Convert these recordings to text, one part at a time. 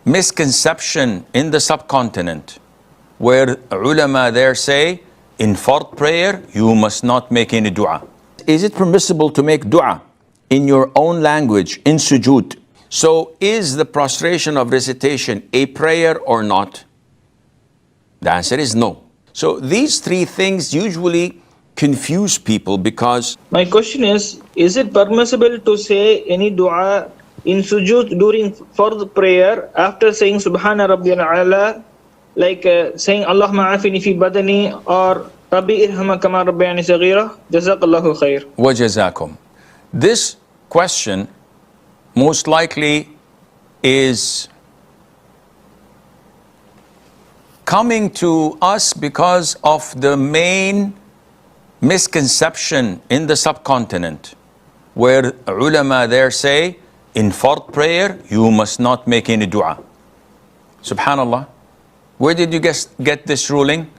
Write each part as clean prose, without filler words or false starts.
misconception in the subcontinent where ulama there say, in Fardh prayer, you must not make any dua. Is it permissible to make dua in your own language, in sujood? So is the prostration of recitation a prayer or not? The answer is no. So these three things usually confuse people because... My question is it permissible to say any dua in sujood during fardh prayer after saying Subhana Rabbiyal A'la, like saying Allahumma afini fi badani or Rabbi irhama kama rabbayani saghira? Jazakallahu khair. Wa jazakum. This question most likely is coming to us because of the main misconception in the subcontinent where ulama there say, in Fardh prayer, you must not make any dua. Subhanallah. Where did you get this ruling?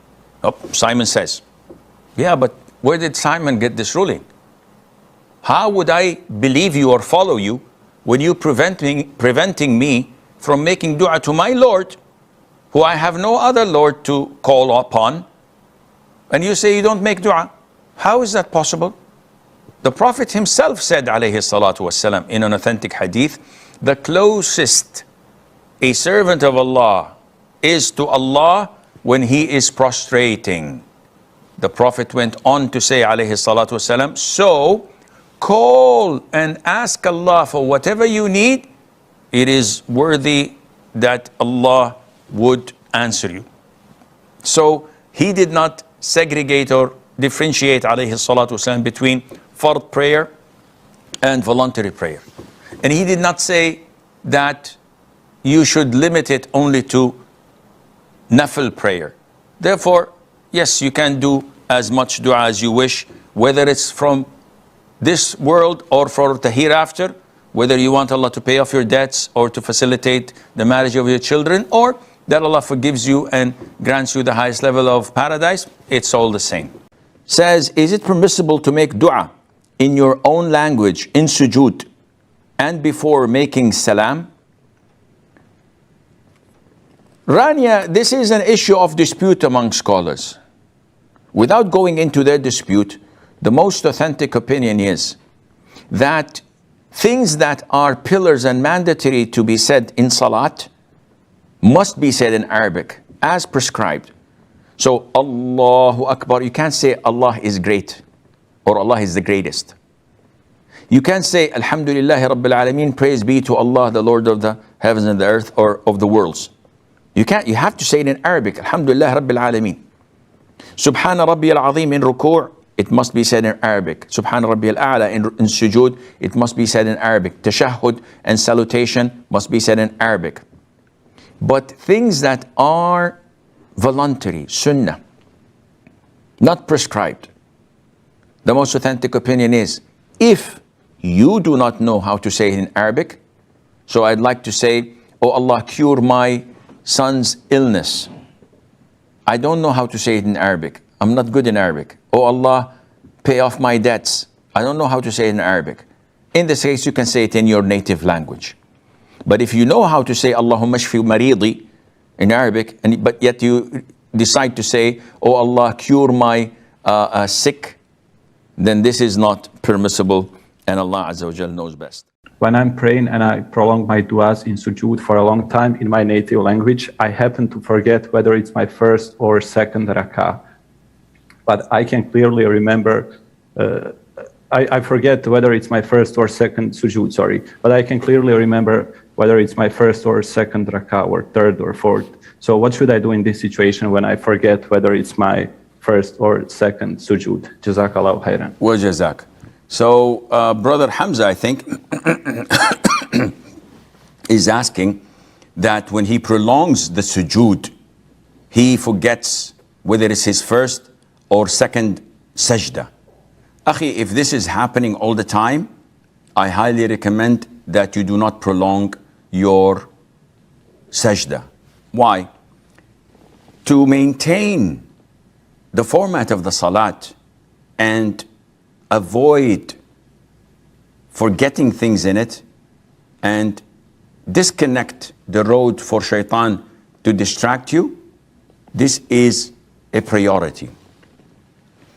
Oh, Simon says. Yeah, but where did Simon get this ruling? How would I believe you or follow you when you preventing me from making dua to my Lord, who I have no other Lord to call upon, and you say you don't make dua? How is that possible? The Prophet himself said, alayhi salatu wasalam, in an authentic hadith, the closest a servant of Allah is to Allah when he is prostrating. The Prophet went on to say, alayhi salatu wasalam, so call and ask Allah for whatever you need. It is worthy that Allah would answer you. So he did not segregate or differentiate, alayhi salatu wasalam, between fardh prayer and voluntary prayer. And he did not say that you should limit it only to nafil prayer. Therefore, yes, you can do as much dua as you wish, whether it's from this world or for the hereafter, whether you want Allah to pay off your debts or to facilitate the marriage of your children, or that Allah forgives you and grants you the highest level of paradise, it's all the same. Says, is it permissible to make dua in your own language, in sujood, and before making salam? Rania, this is an issue of dispute among scholars. Without going into their dispute, the most authentic opinion is that things that are pillars and mandatory to be said in salat must be said in Arabic as prescribed. So Allahu Akbar, you can't say Allah is great or Allah is the greatest. You can't say Alhamdulillahi Rabbil Alameen, praise be to Allah, the Lord of the heavens and the earth, or of the worlds. You can't, you have to say it in Arabic, Alhamdulillah Rabbil Alameen. Subhana Rabbi Al-Azim in ruku', it must be said in Arabic. Subhana Rabbi Al-A'la in sujood, it must be said in Arabic. Tashahhud and salutation must be said in Arabic. But things that are voluntary, sunnah, not prescribed, the most authentic opinion is, if you do not know how to say it in Arabic, so I'd like to say, oh Allah, cure my son's illness. I don't know how to say it in Arabic. I'm not good in Arabic. Oh Allah, pay off my debts. I don't know how to say it in Arabic. In this case, you can say it in your native language. But if you know how to say Allahumma shfi maridi in Arabic, but yet you decide to say, oh Allah, cure my sick, then this is not permissible, and Allah Azza wa Jal knows best. When I'm praying and I prolong my du'as in sujood for a long time in my native language, I happen to forget whether it's my first or second rak'ah. But I can clearly remember, I forget whether it's my first or second sujood, sorry. But I can clearly remember whether it's my first or second rak'ah or third or fourth. So what should I do in this situation when I forget whether it's my first or second sujood? Jazakallahu khairan. Wa jazak. So Brother Hamza, I think, is asking that when he prolongs the sujood, he forgets whether it's his first or second sajda. Akhi, if this is happening all the time, I highly recommend that you do not prolong your sajda. Why? To maintain the format of the salat and avoid forgetting things in it and disconnect the road for Shaytan to distract you, this is a priority.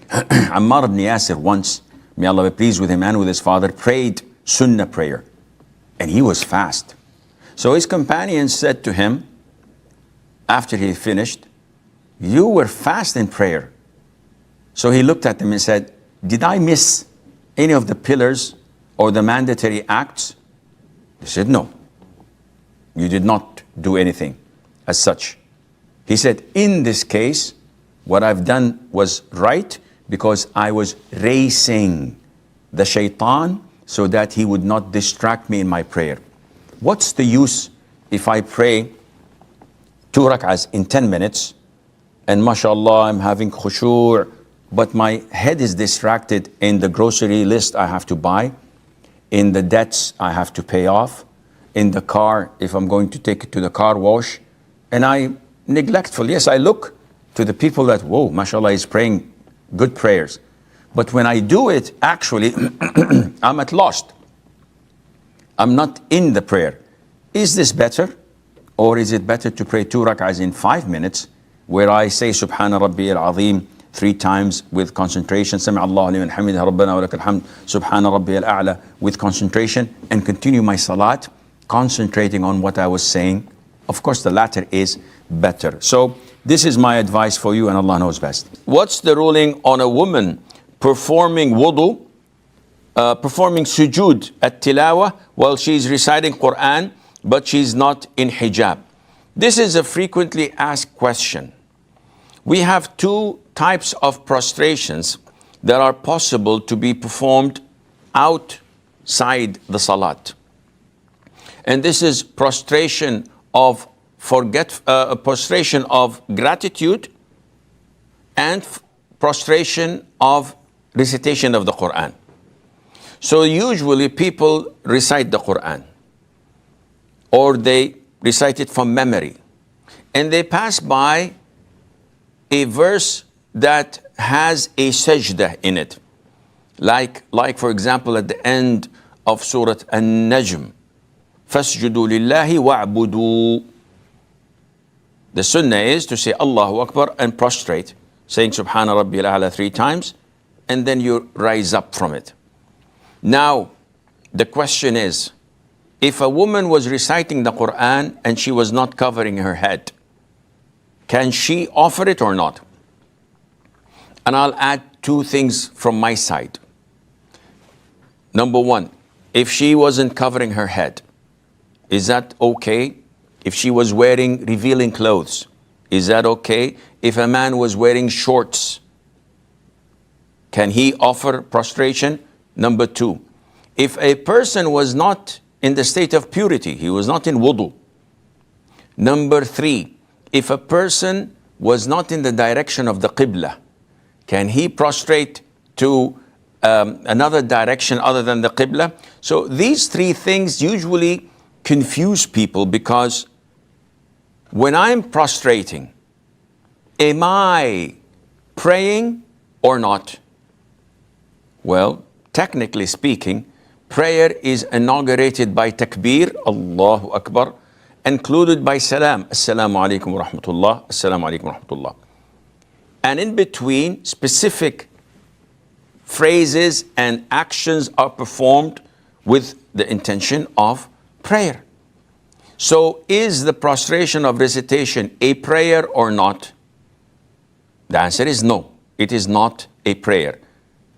Ammar ibn Yasir once, may Allah be pleased with him and with his father, prayed Sunnah prayer. And he was fast. So his companions said to him, after he finished, you were fast in prayer. So he looked at them and said, did I miss any of the pillars or the mandatory acts? They said, no, you did not do anything as such. He said, in this case, what I've done was right because I was racing the Shaytan so that he would not distract me in my prayer. What's the use if I pray 2 rak'ahs in 10 minutes and mashallah I'm having khushu', but my head is distracted in the grocery list I have to buy, in the debts I have to pay off, in the car if I'm going to take it to the car wash, and I neglectful. Yes, I look to the people that, whoa, mashallah, is praying good prayers. But when I do it, actually, I'm at lost. I'm not in the prayer. Is this better? Or is it better to pray 2 rak'ahs in 5 minutes, where I say Subhana Rabbi Al-Azim 3 times with concentration, Sami Allahu liman hamidah, Rabbana wa lakal hamd, Subhana Rabbi Al-A'la with concentration, and continue my salat, concentrating on what I was saying. Of course, the latter is better. So this is my advice for you, and Allah knows best. What's the ruling on a woman performing wudu, performing sujood at-tilawah while she's reciting Quran, but she's not in hijab? This is a frequently asked question. We have 2 types of prostrations that are possible to be performed outside the salat. And this is prostration of prostration of gratitude and prostration of recitation of the Quran. So usually people recite the Quran, or they recite it from memory, and they pass by a verse that has a sajda in it. Like for example, at the end of Surah An-Najm, فَاسْجُدُوا لِلَّهِ وَاعْبُدُوا. The sunnah is to say Allahu Akbar and prostrate, saying Subhana Rabbi Al-A'la 3 times, and then you rise up from it. Now, the question is, if a woman was reciting the Quran and she was not covering her head, can she offer it or not? And I'll add 2 things from my side. Number 1, if she wasn't covering her head, is that okay? If she was wearing revealing clothes, is that okay? If a man was wearing shorts, can he offer prostration? Number 2, if a person was not in the state of purity, he was not in wudu. Number 3, if a person was not in the direction of the qibla, can he prostrate to another direction other than the qibla? So these 3 things usually confuse people, because when I'm prostrating, am I praying or not? Well, technically speaking, prayer is inaugurated by takbir, Allahu Akbar, included by salam, Assalamu alaikum wa rahmatullah, Assalamu alaikum wa rahmatullah. And in between, specific phrases and actions are performed with the intention of prayer. So is the prostration of recitation a prayer or not? The answer is no, it is not a prayer.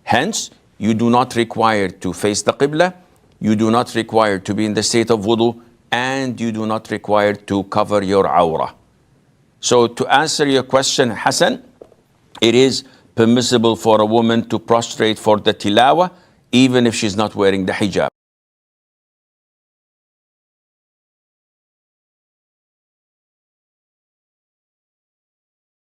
Hence, you do not require to face the qibla, you do not require to be in the state of wudu, and you do not require to cover your awrah. So to answer your question, Hassan, it is permissible for a woman to prostrate for the tilawah, even if she's not wearing the hijab.